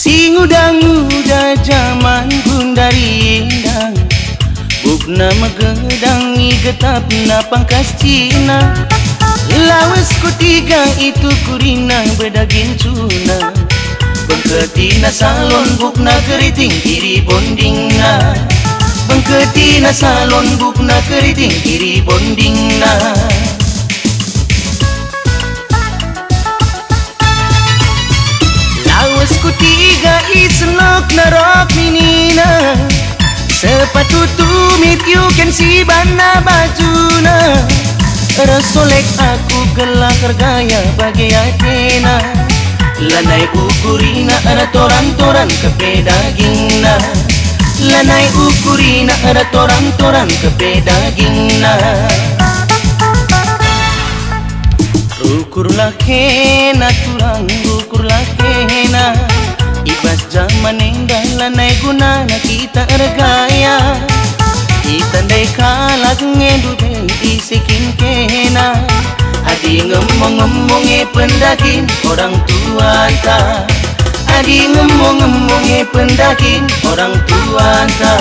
Sing udang-uda zaman gundari indang, bukna magedangi getap na pangkas Cina. Lawas kutiga itu kurina bedagin cuna, bengketina salon bukna keriting kiri bondingna, bengketina salon bukna keriting kiri bondingna. Lawas kutiga isenok na rok minina, sepatu tumit you can see bana bajuna. Rasolek aku gelak gaya bagi atena, lanai ukurina ada toran-toran kepe dagingna, lanai ukurina ada toran-toran kepe dagingna. Ukur lakena tulang ukur lakena, ibas zaman indah lanai guna na kita ergaya. Itandai kalag ngedude isikin kena, adi ngomong-ngomong pendakin orang tua ta, adi ngomong-ngomong pendakin orang tua ta.